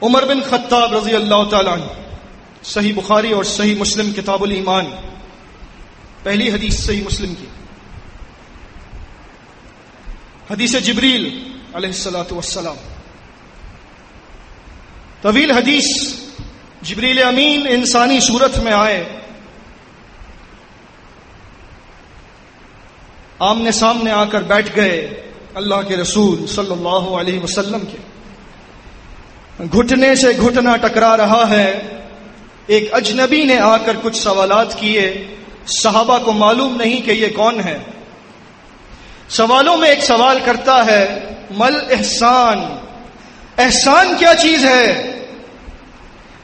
عمر بن خطاب رضی اللہ تعالیٰ عنہ، صحیح بخاری اور صحیح مسلم کتاب الایمان، پہلی حدیث صحیح مسلم کی، حدیث جبریل علیہ الصلوۃ والسلام، طویل حدیث۔ جبریل امین انسانی صورت میں آئے، آمنے سامنے آ کر بیٹھ گئے اللہ کے رسول صلی اللہ علیہ وسلم کے، گھٹنے سے گھٹنا ٹکرا رہا ہے۔ ایک اجنبی نے آ کر کچھ سوالات کیے، صحابہ کو معلوم نہیں کہ یہ کون ہے۔ سوالوں میں ایک سوال کرتا ہے، مل احسان، احسان کیا چیز ہے؟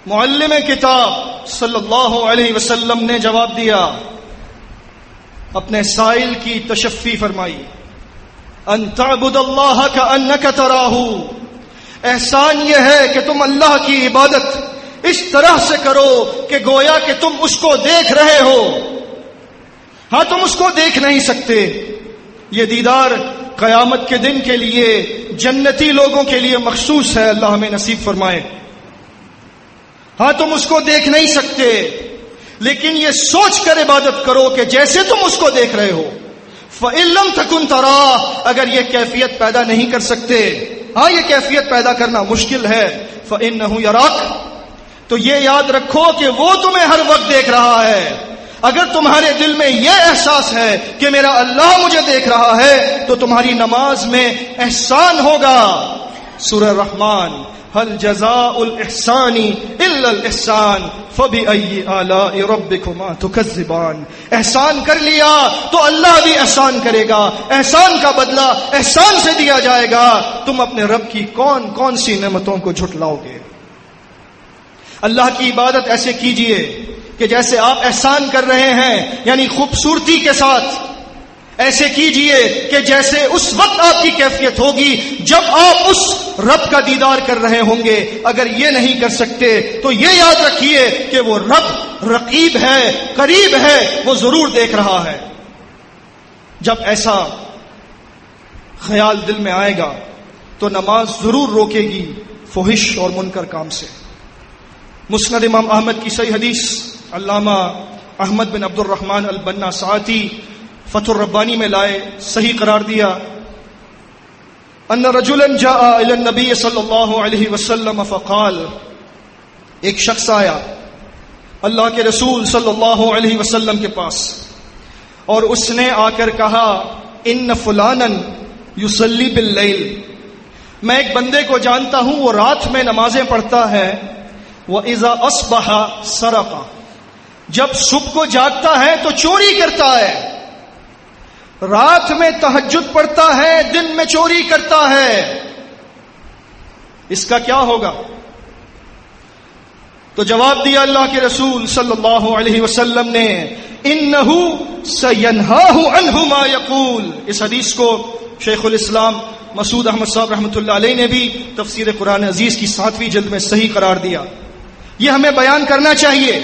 معلم کتاب صلی اللہ علیہ وسلم نے جواب دیا، اپنے سائل کی تشفی فرمائی، ان تعبد اللہ کأنک تراہ، احسان یہ ہے کہ تم اللہ کی عبادت اس طرح سے کرو کہ گویا کہ تم اس کو دیکھ رہے ہو۔ ہاں تم اس کو دیکھ نہیں سکتے، یہ دیدار قیامت کے دن کے لیے جنتی لوگوں کے لیے مخصوص ہے، اللہ ہمیں نصیب فرمائے۔ ہاں تم اس کو دیکھ نہیں سکتے، لیکن یہ سوچ کر عبادت کرو کہ جیسے تم اس کو دیکھ رہے ہو۔ فَإِن لَمْ تَكُنْ تَرَاهُ، اگر یہ کیفیت پیدا نہیں کر سکتے، ہاں یہ کیفیت پیدا کرنا مشکل ہے، فَإِنَّهُ يَرَاكَ، تو یہ یاد رکھو کہ وہ تمہیں ہر وقت دیکھ رہا ہے۔ اگر تمہارے دل میں یہ احساس ہے کہ میرا اللہ مجھے دیکھ رہا ہے، تو تمہاری نماز میں احسان ہوگا۔ سورہ رحمان، هل جزاء الاحسان الا الاحسان فبأي آلاء ربكما تكذبان، احسان کر لیا تو اللہ بھی احسان کرے گا، احسان کا بدلہ احسان سے دیا جائے گا۔ تم اپنے رب کی کون کون سی نعمتوں کو جھٹلاؤ گے؟ اللہ کی عبادت ایسے کیجئے کہ جیسے آپ احسان کر رہے ہیں، یعنی خوبصورتی کے ساتھ ایسے کیجئے کہ جیسے اس وقت آپ کی کیفیت ہوگی جب آپ اس رب کا دیدار کر رہے ہوں گے۔ اگر یہ نہیں کر سکتے تو یہ یاد رکھیے کہ وہ رب رقیب ہے، قریب ہے، وہ ضرور دیکھ رہا ہے۔ جب ایسا خیال دل میں آئے گا تو نماز ضرور روکے گی فحش اور منکر کام سے۔ مسند امام احمد کی صحیح حدیث، علامہ احمد بن عبد الرحمن البنا ساعتی فتح الربانی میں لائے، صحیح قرار دیا، ان رجلا جاء الى النبي صلی اللہ علیہ وسلم فقال، ایک شخص آیا اللہ کے رسول صلی اللہ علیہ وسلم کے پاس اور اس نے آ کر کہا، ان فلانا یصلی باللیل، میں ایک بندے کو جانتا ہوں وہ رات میں نمازیں پڑھتا ہے، وَإِذَا أَصْبَحَ سَرَقَ، جب صبح کو جاگتا ہے تو چوری کرتا ہے، رات میں تہجد پڑھتا ہے، دن میں چوری کرتا ہے، اس کا کیا ہوگا؟ تو جواب دیا اللہ کے رسول صلی اللہ علیہ وسلم نے، انہو سینہاہ عنہ ما یقول۔ اس حدیث کو شیخ الاسلام مسعود احمد صاحب رحمۃ اللہ علیہ نے بھی تفسیر قرآن عزیز کی 7ویں جلد میں صحیح قرار دیا۔ یہ ہمیں بیان کرنا چاہیے۔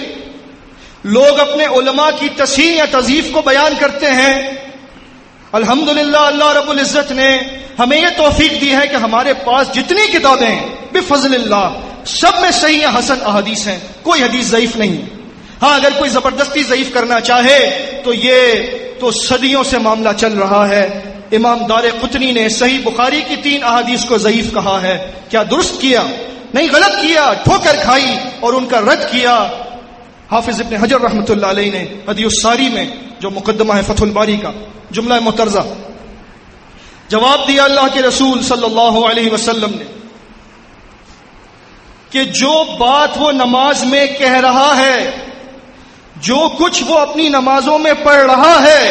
لوگ اپنے علماء کی تصحیح یا تضعیف کو بیان کرتے ہیں، الحمدللہ اللہ رب العزت نے ہمیں یہ توفیق دی ہے کہ ہمارے پاس جتنی کتابیں ہیں بفضل اللہ سب میں صحیح یا حسن احادیث ہیں، کوئی حدیث ضعیف نہیں۔ ہاں اگر کوئی زبردستی ضعیف کرنا چاہے تو یہ تو صدیوں سے معاملہ چل رہا ہے۔ امام دارقطنی نے صحیح بخاری کی 3 احادیث کو ضعیف کہا ہے، کیا درست کیا؟ نہیں، غلط کیا، ٹھوکر کھائی اور ان کا رد کیا۔ حافظ ابن حجر رحمۃ اللہ علیہ نے ہدی الساری میں جو مقدمہ ہے فتح الباری کا، جملہ مترجہ، جواب دیا اللہ کے رسول صلی اللہ علیہ وسلم نے کہ جو بات وہ نماز میں کہہ رہا ہے، جو کچھ وہ اپنی نمازوں میں پڑھ رہا ہے،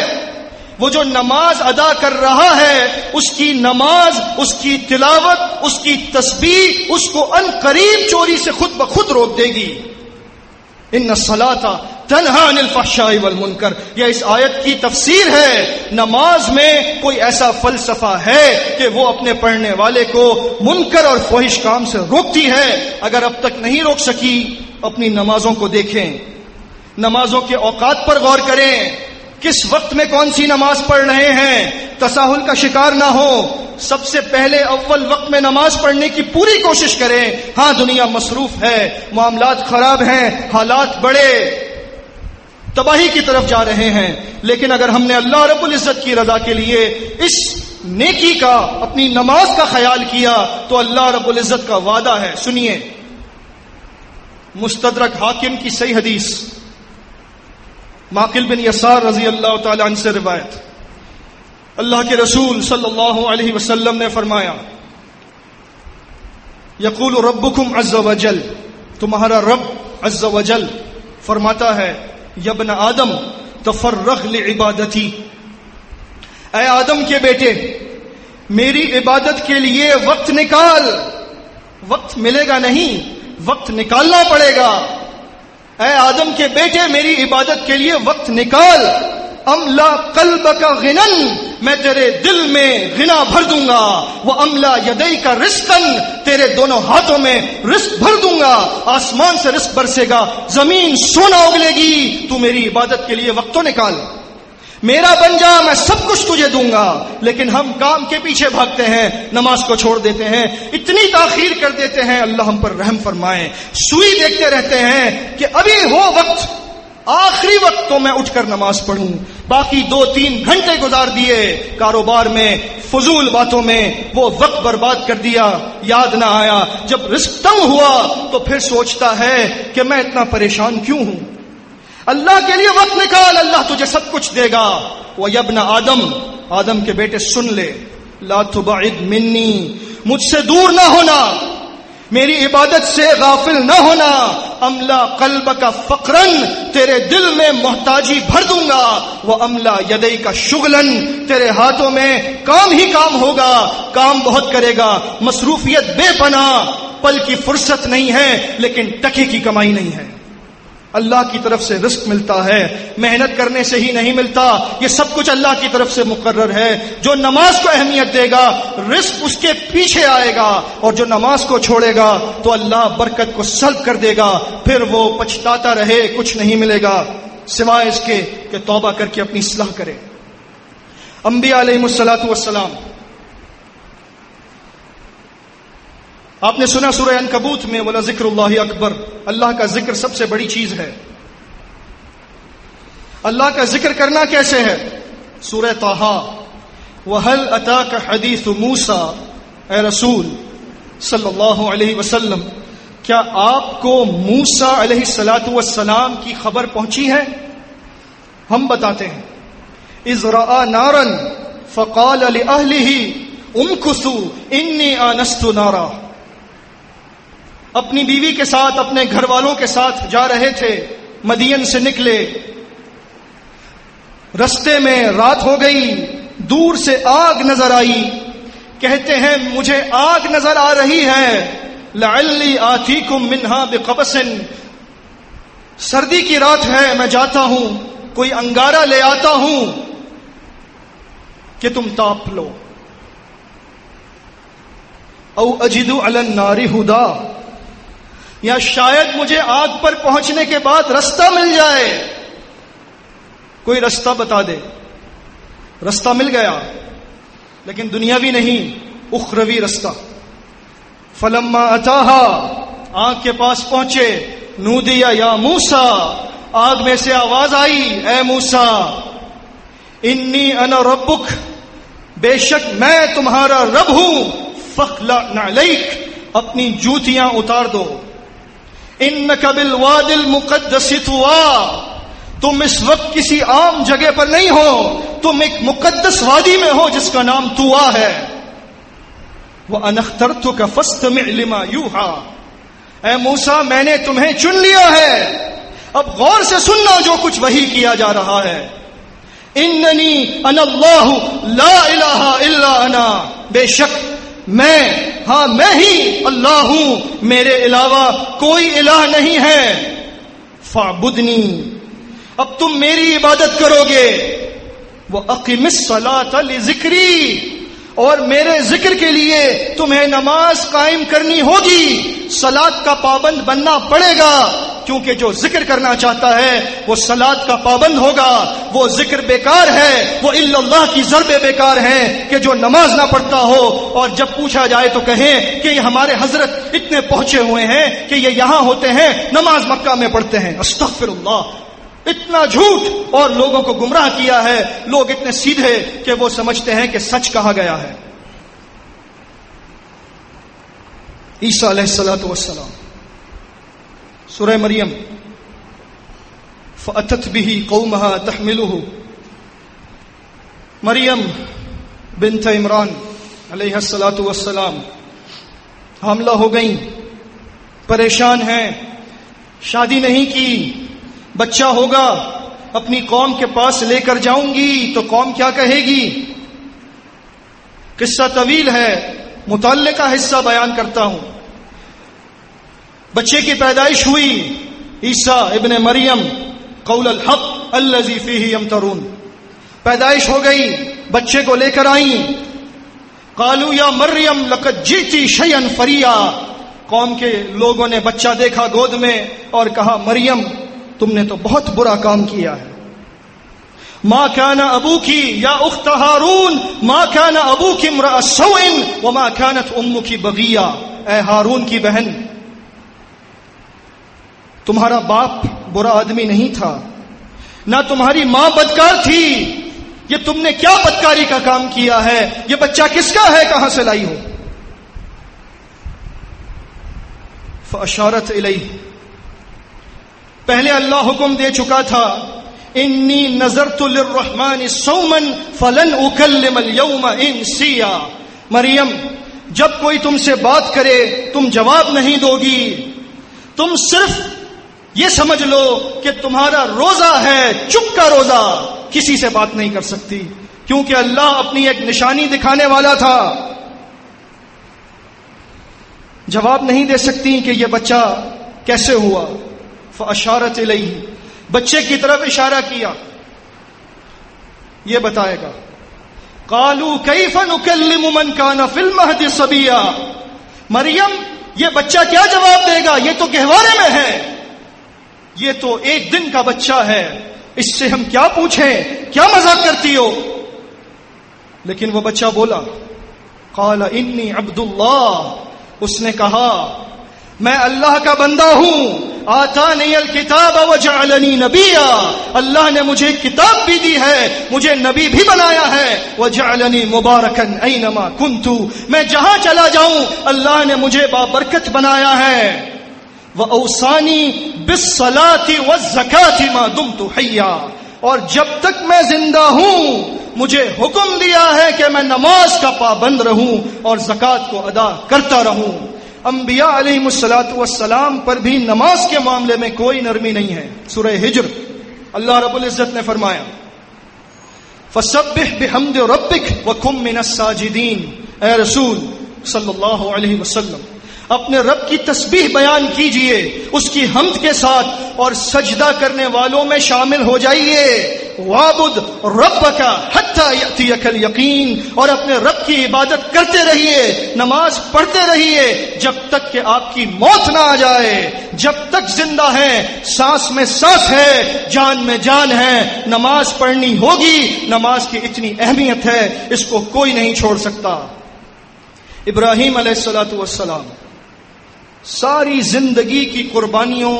وہ جو نماز ادا کر رہا ہے، اس کی نماز، اس کی تلاوت، اس کی تسبیح اس کو ان قریب چوری سے خود بخود روک دے گی۔ ان الصلاۃ تنہی عن الفحشاء والمنکر، یہ اس آیت کی تفسیر ہے۔ نماز میں کوئی ایسا فلسفہ ہے کہ وہ اپنے پڑھنے والے کو منکر اور فحش کام سے روکتی ہے۔ اگر اب تک نہیں روک سکی، اپنی نمازوں کو دیکھیں، نمازوں کے اوقات پر غور کریں، کس وقت میں کون سی نماز پڑھ رہے ہیں، تساہل کا شکار نہ ہو۔ سب سے پہلے اول وقت میں نماز پڑھنے کی پوری کوشش کریں. ہاں دنیا مصروف ہے، معاملات خراب ہیں، حالات بڑے تباہی کی طرف جا رہے ہیں، لیکن اگر ہم نے اللہ رب العزت کی رضا کے لیے اس نیکی کا، اپنی نماز کا خیال کیا تو اللہ رب العزت کا وعدہ ہے. سنیے مستدرک حاکم کی صحیح حدیث، معقل بن یسار رضی اللہ تعالی عنہ سے روایت. اللہ کے رسول صلی اللہ علیہ وسلم نے فرمایا یقول ربکم عز وجل، تمہارا رب عز وجل فرماتا ہے یا ابن آدم تفرغ لعبادتی، اے آدم کے بیٹے میری عبادت کے لیے وقت نکال. وقت ملے گا نہیں، وقت نکالنا پڑے گا. اے آدم کے بیٹے میری عبادت کے لیے وقت نکال. املا قلبک غنن، میں تیرے دل میں غنا بھر دوں گا. وہ املا یدیک رزقا، تیرے دونوں ہاتھوں میں رزق بھر دوں گا. آسمان سے رزق برسے گا، زمین سونا اگلے گی. تو میری عبادت کے لیے وقت تو نکال، میرا بن جا، میں سب کچھ تجھے دوں گا. لیکن ہم کام کے پیچھے بھاگتے ہیں، نماز کو چھوڑ دیتے ہیں، اتنی تاخیر کر دیتے ہیں. اللہ ہم پر رحم فرمائے. سوئی دیکھتے رہتے ہیں کہ ابھی ہو وقت، آخری وقت تو میں اٹھ کر نماز پڑھوں. باقی 2-3 گھنٹے گزار دیے کاروبار میں، فضول باتوں میں، وہ وقت برباد کر دیا، یاد نہ آیا. جب رزق تنگ ہوا تو پھر سوچتا ہے کہ میں اتنا پریشان کیوں ہوں. اللہ کے لیے وقت نکال، اللہ تجھے سب کچھ دے گا. وَيَا ابْنَ آدم، آدم کے بیٹے سن لے، لا تبعد منی، مجھ سے دور نہ ہونا، میری عبادت سے غافل نہ ہونا. املا قلبک فقرا، تیرے دل میں محتاجی بھر دوں گا. وہ املا یدیک شغلا، تیرے ہاتھوں میں کام ہی کام ہوگا، کام بہت کرے گا. مصروفیت بے پناہ، پل کی فرصت نہیں ہے لیکن ٹکے کی کمائی نہیں ہے. اللہ کی طرف سے رزق ملتا ہے، محنت کرنے سے ہی نہیں ملتا. یہ سب کچھ اللہ کی طرف سے مقرر ہے. جو نماز کو اہمیت دے گا رزق اس کے پیچھے آئے گا، اور جو نماز کو چھوڑے گا تو اللہ برکت کو سلب کر دے گا. پھر وہ پچھتاتا رہے، کچھ نہیں ملے گا سوائے اس کے کہ توبہ کر کے اپنی اصلاح کرے. انبیاء علیہم الصلوۃ والسلام، آپ نے سنا سورہ عنکبوت میں وَلَذِكْرُ اللَّهِ اکبر، اللہ کا ذکر سب سے بڑی چیز ہے. اللہ کا ذکر کرنا کیسے ہے؟ سورہ طٰہٰ، وَهَلْ أَتَاكَ حَدِيثُ مُوسَىٰ، اے رسول صلی اللہ علیہ وسلم کیا آپ کو موسیٰ علیہ الصلوۃ والسلام کی خبر پہنچی ہے؟ ہم بتاتے ہیں اذ رأى نارا فقال لأهله امكثوا انی آنست نارا. اپنی بیوی کے ساتھ، اپنے گھر والوں کے ساتھ جا رہے تھے، مدین سے نکلے، رستے میں رات ہو گئی، دور سے آگ نظر آئی. کہتے ہیں مجھے آگ نظر آ رہی ہے، لعلی آتیکم منہا بقبس، سردی کی رات ہے، میں جاتا ہوں کوئی انگارہ لے آتا ہوں کہ تم تاپ لو. او اجد علی النار ہدا، یا شاید مجھے آگ پر پہنچنے کے بعد رستہ مل جائے، کوئی رستہ بتا دے. رستہ مل گیا لیکن دنیاوی نہیں، اخروی رستہ. فلما اتاہا، آگ کے پاس پہنچے، نودی یا موسیٰ، آگ میں سے آواز آئی، اے موسیٰ انی انا ربک، بے شک میں تمہارا رب ہوں، فاخلع نعلیک، اپنی جوتیاں اتار دو. انک بالوادی المقدس طویٰ، تم اس وقت کسی عام جگہ پر نہیں ہو، تم ایک مقدس وادی میں ہو جس کا نام طویٰ ہے. وَأَنَا اخْتَرْتُكَ فَاسْتَمِعْ لِمَا يُوحَىٰ، اے موسیٰ میں نے تمہیں چن لیا ہے، اب غور سے سننا جو کچھ وحی کیا جا رہا ہے. اننی انا اللہ لا الہ الا انا، بے شک میں، ہاں میں ہی اللہ ہوں، میرے علاوہ کوئی الہ نہیں ہے. فاعبدنی، اب تم میری عبادت کرو گے. وَأَقِمِ الصَّلَاةَ لِذِكْرِي، اور میرے ذکر کے لیے تمہیں نماز قائم کرنی ہوگی، صلاۃ کا پابند بننا پڑے گا. کیونکہ جو ذکر کرنا چاہتا ہے وہ صلاۃ کا پابند ہوگا. وہ ذکر بیکار ہے, وہ الا اللہ کی ضربیں بیکار ہیں کہ جو نماز نہ پڑھتا ہو اور جب پوچھا جائے تو کہیں کہ یہ ہمارے حضرت اتنے پہنچے ہوئے ہیں کہ یہ یہاں ہوتے ہیں, نماز مکہ میں پڑھتے ہیں. استغفر اللہ. اتنا جھوٹ اور لوگوں کو گمراہ کیا ہے. لوگ اتنے سیدھے کہ وہ سمجھتے ہیں کہ سچ کہا گیا ہے. عیسیٰ علیہ الصلوۃ والسلام, سورہ مریم, فأتت به قومها تحمله. مریم بنت عمران علیہ الصلوۃ والسلام حاملہ ہو گئیں, پریشان ہیں, شادی نہیں کی, بچہ ہوگا, اپنی قوم کے پاس لے کر جاؤں گی تو قوم کیا کہے گی. قصہ طویل ہے, متعلقہ حصہ بیان کرتا ہوں. بچے کی پیدائش ہوئی, عیسیٰ ابن مریم قول الحق الذی فیہ یمترون. پیدائش ہو گئی, بچے کو لے کر آئیں. قالوا یا مریم لقد جئتی شیئا فریا. قوم کے لوگوں نے بچہ دیکھا گود میں اور کہا مریم تم نے تو بہت برا کام کیا ہے. ما كان ابوك یا اخت ہارون ما كان ابوك امرأ سوء وما كانت امك بغيا. اے ہارون کی بہن, تمہارا باپ برا آدمی نہیں تھا, نہ تمہاری ماں بدکار تھی. یہ تم نے کیا بدکاری کا کام کیا ہے؟ یہ بچہ کس کا ہے, کہاں سے لائی ہو؟ فاشارت الیہ. پہلے اللہ حکم دے چکا تھا انی نذرت للرحمن صوما فلن اکلم اليوم انسیا. مریم جب کوئی تم سے بات کرے تم جواب نہیں دو گی. تم صرف یہ سمجھ لو کہ تمہارا روزہ ہے, چپ کا روزہ, کسی سے بات نہیں کر سکتی, کیونکہ اللہ اپنی ایک نشانی دکھانے والا تھا. جواب نہیں دے سکتی کہ یہ بچہ کیسے ہوا. فاشارت الیہ, بچے کی طرف اشارہ کیا, یہ بتائے گا. قالوا کیف نکلم من کان فی المہد صبیا. مریم یہ بچہ کیا جواب دے گا, یہ تو گہوارے میں ہے, یہ تو ایک دن کا بچہ ہے, اس سے ہم کیا پوچھیں, کیا مذاق کرتی ہو. لیکن وہ بچہ بولا قال انی عبد اللہ. اس نے کہا میں اللہ کا بندہ ہوں. آتانی الکتاب وجعلنی نبیا. اللہ نے مجھے کتاب بھی دی ہے, مجھے نبی بھی بنایا ہے. وجعلنی مبارکا اینما کنت. میں جہاں چلا جاؤں اللہ نے مجھے بابرکت بنایا ہے. وأوصانی بالصلاة والزکاة ما دمت حیا. اور جب تک میں زندہ ہوں مجھے حکم دیا ہے کہ میں نماز کا پابند رہوں اور زکوٰۃ کو ادا کرتا رہوں. انبیاء علیہم الصلوۃ والسلام پر بھی نماز کے معاملے میں کوئی نرمی نہیں ہے. سورہ ہجر اللہ رب العزت نے فرمایا فسبح بحمد ربک وکن من الساجدین. اے رسول صلی اللہ علیہ وسلم اپنے رب کی تسبیح بیان کیجئے اس کی حمد کے ساتھ اور سجدہ کرنے والوں میں شامل ہو جائیے. وَاعْبُدْ رَبَّكَ حَتَّى يَأْتِيَكَ الْيَقِينُ. اور اپنے رب کی عبادت کرتے رہیے, نماز پڑھتے رہیے جب تک کہ آپ کی موت نہ آ جائے. جب تک زندہ ہیں, سانس میں سانس ہے, جان میں جان ہے, نماز پڑھنی ہوگی. نماز کی اتنی اہمیت ہے, اس کو کوئی نہیں چھوڑ سکتا. ابراہیم علیہ الصلوۃ والسلام ساری زندگی کی قربانیوں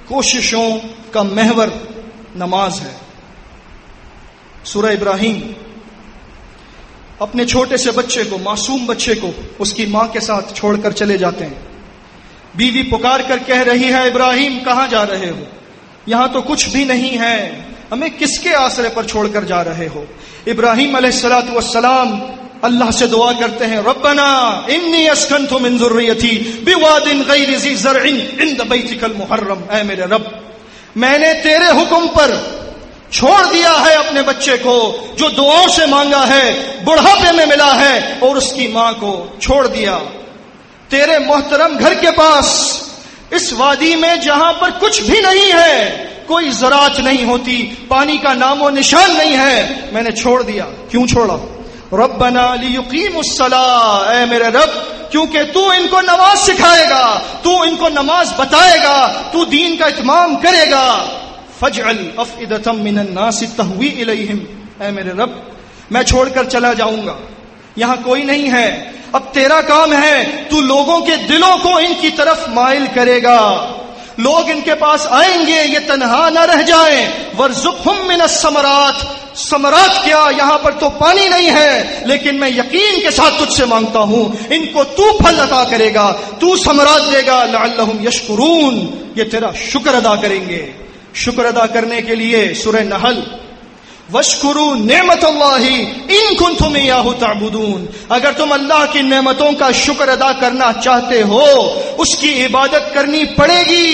کوششوں کا محور نماز ہے. سورہ ابراہیم اپنے چھوٹے سے بچے کو, معصوم بچے کو اس کی ماں کے ساتھ چھوڑ کر چلے جاتے ہیں. بیوی پکار کر کہہ رہی ہے ابراہیم کہاں جا رہے ہو, یہاں تو کچھ بھی نہیں ہے, ہمیں کس کے آسرے پر چھوڑ کر جا رہے ہو. ابراہیم علیہ الصلوۃ والسلام اللہ سے دعا کرتے ہیں ربنا انی اسکنت من ذریتی بواد غیر ذی زرع عند بیتک المحرم. اے میرے رب میں نے تیرے حکم پر چھوڑ دیا ہے اپنے بچے کو جو دعاؤں سے مانگا ہے, بڑھاپے میں ملا ہے اور اس کی ماں کو چھوڑ دیا تیرے محترم گھر کے پاس, اس وادی میں جہاں پر کچھ بھی نہیں ہے, کوئی زراعت نہیں ہوتی, پانی کا نام و نشان نہیں ہے, میں نے چھوڑ دیا. کیوں چھوڑا؟ ربنا لیقیموا الصلاۃ. اے میرے رب کیونکہ تو ان کو نماز سکھائے گا، تو ان کو نماز بتائے گا، تو دین کا اتمام کرے گا۔ فَاجْعَلْ أَفْئِدَةً مِّنَ النَّاسِ تَهْوِي إِلَيْهِمْ، اے میرے رب میں چھوڑ کر چلا جاؤں گا، یہاں کوئی نہیں ہے، اب تیرا کام ہے تو لوگوں کے دلوں کو ان کی طرف مائل کرے گا، لوگ ان کے پاس آئیں گے، یہ تنہا نہ رہ جائیں۔ وَارْزُقْهُم مِّنَ الثَّمَرَاتِ، ثمرات کیا، یہاں پر تو پانی نہیں ہے لیکن میں یقین کے ساتھ تجھ سے مانگتا ہوں ان کو تو پھل عطا کرے گا، تو ثمرات دے گا، لعلہم یشکرون، یہ تیرا شکر ادا کریں گے۔ شکر ادا کرنے کے لیے سورہ نحل، وَاشْكُرُوا نِعْمَةَ اللَّهِ إِن كُنتُمْ إِيَّاهُ تَعْبُدُونَ، اگر تم اللہ کی نعمتوں کا شکر ادا کرنا چاہتے ہو اس کی عبادت کرنی پڑے گی۔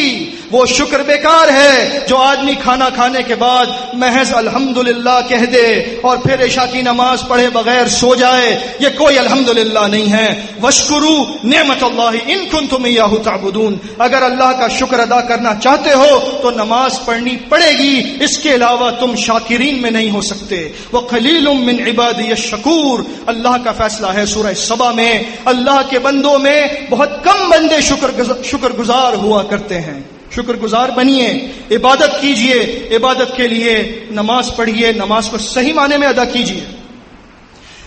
وہ شکر بیکار ہے جو آدمی کھانا کھانے کے بعد محض الحمدللہ کہہ دے اور پھر عشاء کی نماز پڑھے بغیر سو جائے، یہ کوئی الحمدللہ نہیں ہے۔ وَاشْكُرُوا نِعْمَةَ اللَّهِ إِن كُنتُمْ إِيَّاهُ تَعْبُدُونَ، اگر اللہ کا شکر ادا کرنا چاہتے ہو تو نماز پڑھنی پڑے گی، اس کے علاوہ تم شاکرین میں نہیں ہو سکتے۔ وَقَلِيلٌ مِّنْ عِبَادِيَ الشَّكُورُ، اللہ کا فیصلہ ہے سورہ سبا میں، اللہ کے بندوں میں بہت کم بندے شکر گزار ہوا کرتے ہیں۔ شکر گزار بنیے، عبادت کیجئے، عبادت کے لیے نماز پڑھیے، نماز کو صحیح معنی میں ادا کیجئے۔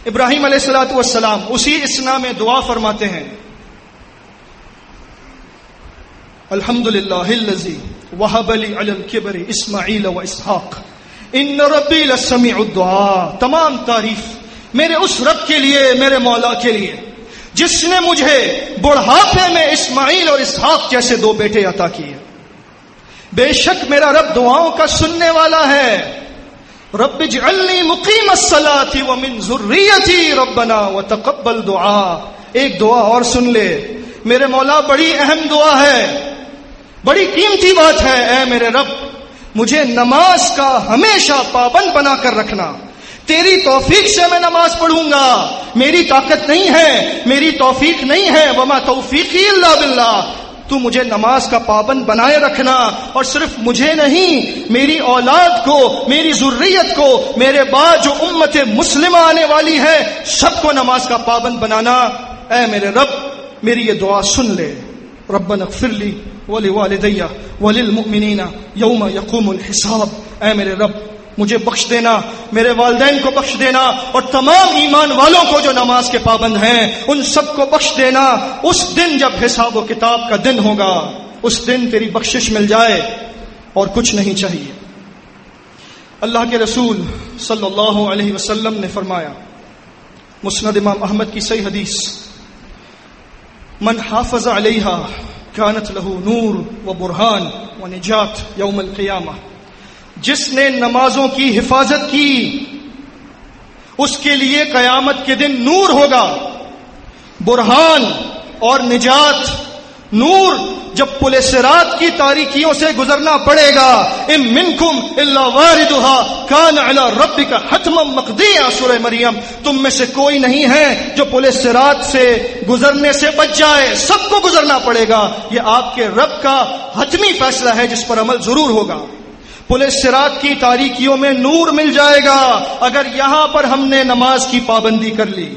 ابراہیم علیہ الصلوۃ والسلام اسی اسنا میں دعا فرماتے ہیں، الحمدللہ الذی وہب لی علی الکبر اسماعیل و اسحاق ان ربی لسمیع الدعاء، تمام تعریف میرے اس رب کے لیے، میرے مولا کے لیے جس نے مجھے بڑھاپے میں اسماعیل اور اسحاق جیسے دو بیٹے عطا کیے۔ بے شک میرا رب دعاؤں کا سننے والا ہے۔ رب اجعلنی مقیم الصلاۃ ومن ذریتی ربنا وتقبل دعاء، ایک دعا اور سن لے میرے مولا، بڑی اہم دعا ہے، بڑی قیمتی بات ہے۔ اے میرے رب مجھے نماز کا ہمیشہ پابند بنا کر رکھنا، تیری توفیق سے میں نماز پڑھوں گا، میری طاقت نہیں ہے، میری توفیق نہیں ہے، وما توفیقی الا باللہ، تو مجھے نماز کا پابند بنائے رکھنا، اور صرف مجھے نہیں میری اولاد کو، میری ذریت کو، میرے بعد جو امت مسلمہ آنے والی ہے سب کو نماز کا پابند بنانا۔ اے میرے رب میری یہ دعا سن لے، ربنا اغفر لی ولوالدی وللمؤمنین یوم یقوم الحساب، اے میرے رب مجھے بخش دینا، میرے والدین کو بخش دینا، اور تمام ایمان والوں کو جو نماز کے پابند ہیں ان سب کو بخش دینا، اس دن جب حساب و کتاب کا دن ہوگا، اس دن تیری بخشش مل جائے اور کچھ نہیں چاہیے۔ اللہ کے رسول صلی اللہ علیہ وسلم نے فرمایا، مسند امام احمد کی صحیح حدیث، من حافظ علیہا کانت لہ نور و برہان و نجات یوم القیامہ، جس نے نمازوں کی حفاظت کی اس کے لیے قیامت کے دن نور ہوگا، برہان اور نجات۔ نور جب پل صراط کی تاریکیوں سے گزرنا پڑے گا، ام منکم الا واردها کان علی ربک حتما مقضیا، سورہ مریم، تم میں سے کوئی نہیں ہے جو پل صراط سے گزرنے سے بچ جائے، سب کو گزرنا پڑے گا، یہ آپ کے رب کا حتمی فیصلہ ہے جس پر عمل ضرور ہوگا۔ پل صراط کی تاریکیوں میں نور مل جائے گا اگر یہاں پر ہم نے نماز کی پابندی کر لی۔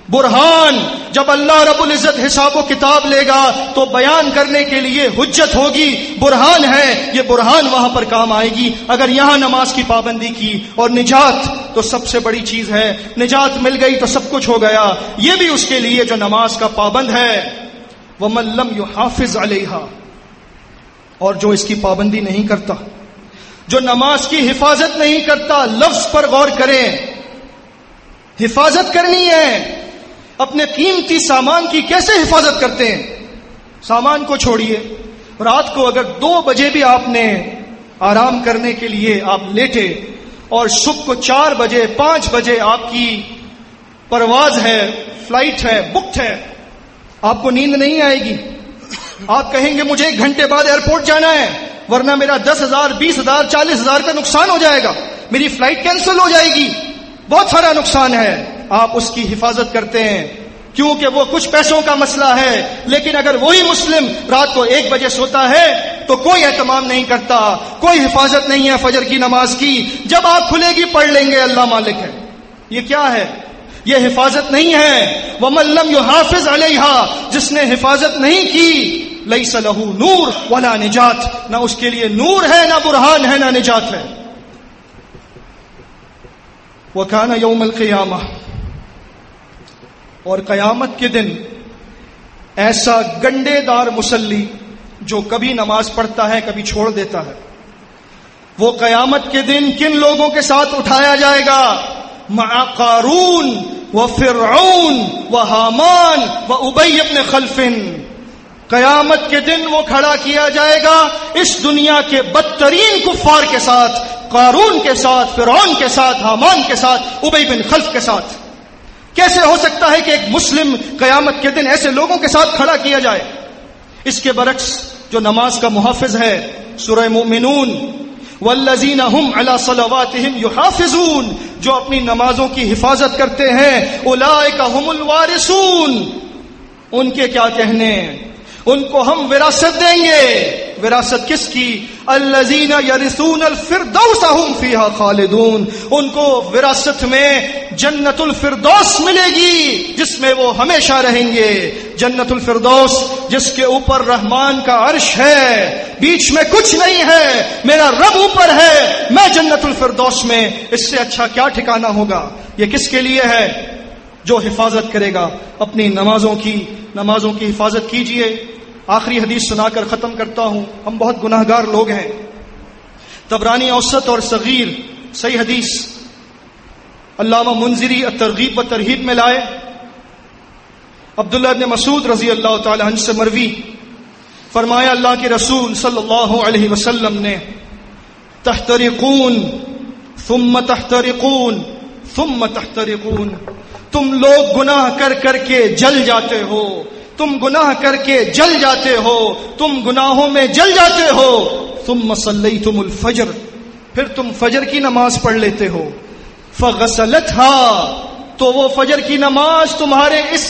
برہان، جب اللہ رب العزت حساب و کتاب لے گا تو بیان کرنے کے لیے حجت ہوگی، برہان ہے، یہ برہان وہاں پر کام آئے گی اگر یہاں نماز کی پابندی کی۔ اور نجات تو سب سے بڑی چیز ہے، نجات مل گئی تو سب کچھ ہو گیا، یہ بھی اس کے لیے جو نماز کا پابند ہے۔ وَمَن لَّمْ يُحَافِظْ عَلَيْهَا، اور جو اس کی پابندی نہیں کرتا، جو نماز کی حفاظت نہیں کرتا، لفظ پر غور کریں، حفاظت کرنی ہے۔ اپنے قیمتی سامان کی کیسے حفاظت کرتے ہیں؟ سامان کو چھوڑیے، رات کو اگر 2 بجے بھی آپ نے آرام کرنے کے لیے آپ لیٹے اور صبح کو 4 بجے 5 بجے آپ کی پرواز ہے، فلائٹ ہے، بکڈ ہے، آپ کو نیند نہیں آئے گی، آپ کہیں گے مجھے 1 گھنٹے بعد ایئرپورٹ جانا ہے ورنہ میرا 10,000 20,000 40,000 کا نقصان ہو جائے گا، میری فلائٹ کینسل ہو جائے گی، بہت سارا نقصان ہے۔ آپ اس کی حفاظت کرتے ہیں کیونکہ وہ کچھ پیسوں کا مسئلہ ہے، لیکن اگر وہی مسلم رات کو 1 بجے سوتا ہے تو کوئی اہتمام نہیں کرتا، کوئی حفاظت نہیں ہے فجر کی نماز کی، جب آنکھ کھلے گی پڑھ لیں گے، اللہ مالک ہے۔ یہ کیا ہے؟ یہ حفاظت نہیں ہے. وَمَن لَّمْ يُحَافِظْ عَلَيْهَا، جس نے حفاظت نہیں کی، لَيْسَ لَهُ نور ولا نجات، نہ اس کے لیے نور ہے، نہ برہان ہے، نہ نجات ہے. وَكَانَ يَوْمَ الْقِيَامَةِ، اور قیامت کے دن ایسا گنڈے دار مصلی جو کبھی نماز پڑھتا ہے کبھی چھوڑ دیتا ہے، وہ قیامت کے دن کن لوگوں کے ساتھ اٹھایا جائے گا؟ مع قارون و فرعون و حامان و ابی بن خلف. قیامت کے دن وہ کھڑا کیا جائے گا اس دنیا کے بدترین کفار کے ساتھ، قارون کے ساتھ، فرعون کے ساتھ، حامان کے ساتھ، ابی بن خلف کے ساتھ. کیسے ہو سکتا ہے کہ ایک مسلم قیامت کے دن ایسے لوگوں کے ساتھ کھڑا کیا جائے؟ اس کے برعکس جو نماز کا محافظ ہے، سورہ مومنون، والذین هم علی صلواتہم یحافظون، جو اپنی نمازوں کی حفاظت کرتے ہیں، اولئک هم الوارثون، ان کے کیا کہنے، ان کو ہم وراثت دیں گے. وراثت کس کی؟ الذین یرثون الفردوس هم فیہا خالدون، ان کو وراثت میں جنت الفردوس ملے گی جس میں وہ ہمیشہ رہیں گے. جنت الفردوس جس کے اوپر رحمان کا عرش ہے، بیچ میں کچھ نہیں ہے، میرا رب اوپر ہے، میں جنت الفردوس میں، اس سے اچھا کیا ٹھکانہ ہوگا؟ یہ کس کے لیے ہے؟ جو حفاظت کرے گا اپنی نمازوں کی حفاظت کیجئے. آخری حدیث سنا کر ختم کرتا ہوں. ہم بہت گناہگار لوگ ہیں. طبرانی اوسط اور صغیر صحیح حدیث علامہ منذری الترغیب و ترہیب میں لائے. عبداللہ ابن مسعود رضی اللہ تعالی عنہ سے مروی، فرمایا اللہ کے رسول صلی اللہ علیہ وسلم نے، تحترقون ثم تحترقون ثم تحترقون، تم لوگ گناہ کر کر کے جل جاتے ہو، تم گناہ کر کے جل جاتے ہو، تم گناہوں میں جل جاتے ہو. ثم صلیتم الفجر، پھر تم فجر کی نماز پڑھ لیتے ہو. فغسلتها، تو وہ فجر کی نماز تمہارے اس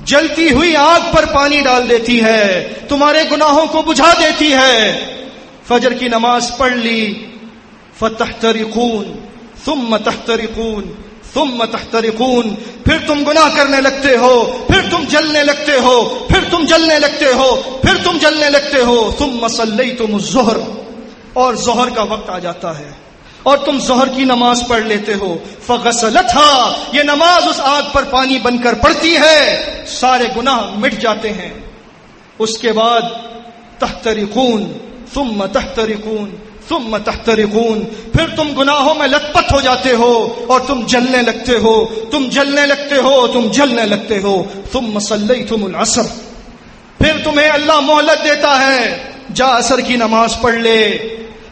جلتی ہوئی آگ پر پانی ڈال دیتی ہے، تمہارے گناہوں کو بجھا دیتی ہے. فجر کی نماز پڑھ لی. فتحترقون ثم تحترقون ثم تحترقون، پھر تم گناہ کرنے لگتے ہو، پھر تم جلنے لگتے ہو، پھر تم جلنے لگتے ہو، پھر تم جلنے لگتے ہو. ثم صلیتم الظہر، اور ظہر کا وقت آ جاتا ہے اور تم ظہر کی نماز پڑھ لیتے ہو. فغسلتها، یہ نماز اس آگ پر پانی بن کر پڑتی ہے، سارے گناہ مٹ جاتے ہیں. اس کے بعد تحترقون ثم تحترقون ثم تحترقون، پھر تم گناہوں میں لت پت ہو جاتے ہو اور تم جلنے لگتے ہو، تم جلنے لگتے ہو، تم جلنے لگتے ہو. ثم صلیتم العصر، پھر تمہیں اللہ مہلت دیتا ہے، جا عصر کی نماز پڑھ لے.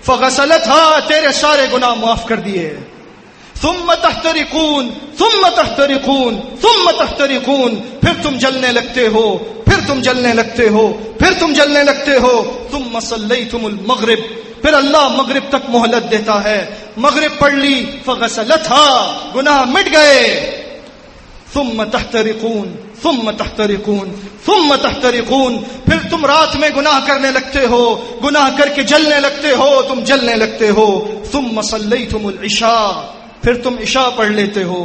فغسلتها، تیرے سارے گناہ معاف کر دیے. ثم تحترقون ثم تحترقون ثم تحترقون، پھر تم جلنے لگتے ہو، پھر تم جلنے لگتے ہو، پھر تم جلنے لگتے ہو. ثم صلیتم المغرب، پھر اللہ مغرب تک مہلت دیتا ہے. مغرب پڑھ لی. فغسلتها، گناہ مٹ گئے. ثم تحترقون ثم تحترقون ثم تحترقون، پھر تم رات میں گناہ کرنے لگتے ہو، گناہ کر کے جلنے لگتے ہو، تم جلنے لگتے ہو. ثم صلیتم العشاء، پھر تم عشاء پڑھ لیتے ہو.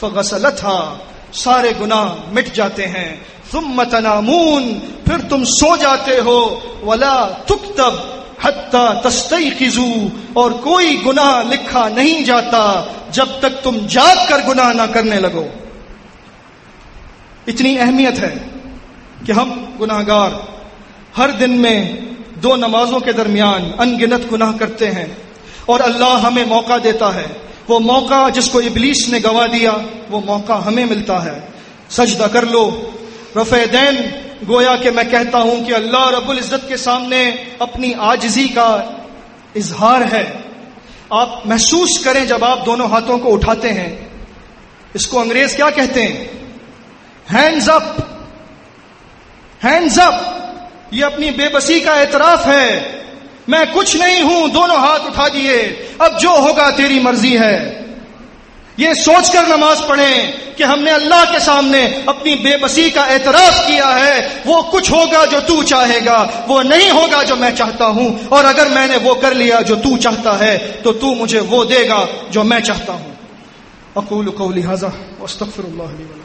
فغسلتها، سارے گناہ مٹ جاتے ہیں. ثم تنامون، پھر تم سو جاتے ہو. ولا تکتب حتی تستيقظوا، اور کوئی گناہ لکھا نہیں جاتا جب تک تم جاگ کر گناہ نہ کرنے لگو. اتنی اہمیت ہے کہ ہم گناہگار ہر دن میں 2 نمازوں کے درمیان ان گنت گناہ کرتے ہیں، اور اللہ ہمیں موقع دیتا ہے. وہ موقع جس کو ابلیس نے گوا دیا، وہ موقع ہمیں ملتا ہے. سجدہ کر لو، رفع دین، گویا کہ میں کہتا ہوں کہ اللہ رب العزت کے سامنے اپنی عاجزی کا اظہار ہے. آپ محسوس کریں جب آپ دونوں ہاتھوں کو اٹھاتے ہیں، اس کو انگریز کیا کہتے ہیں؟ ہینڈز اپ. ہینڈز اپ، یہ اپنی بے بسی کا اعتراف ہے. میں کچھ نہیں ہوں، دونوں ہاتھ اٹھا دیے، اب جو ہوگا تیری مرضی ہے. یہ سوچ کر نماز پڑھیں کہ ہم نے اللہ کے سامنے اپنی بے بسی کا اعتراف کیا ہے. وہ کچھ ہوگا جو تو چاہے گا، وہ نہیں ہوگا جو میں چاہتا ہوں، اور اگر میں نے وہ کر لیا جو تو چاہتا ہے تو تو مجھے وہ دے گا جو میں چاہتا ہوں. اقول قولی ھذا واستغفر اللہ لی ولکم.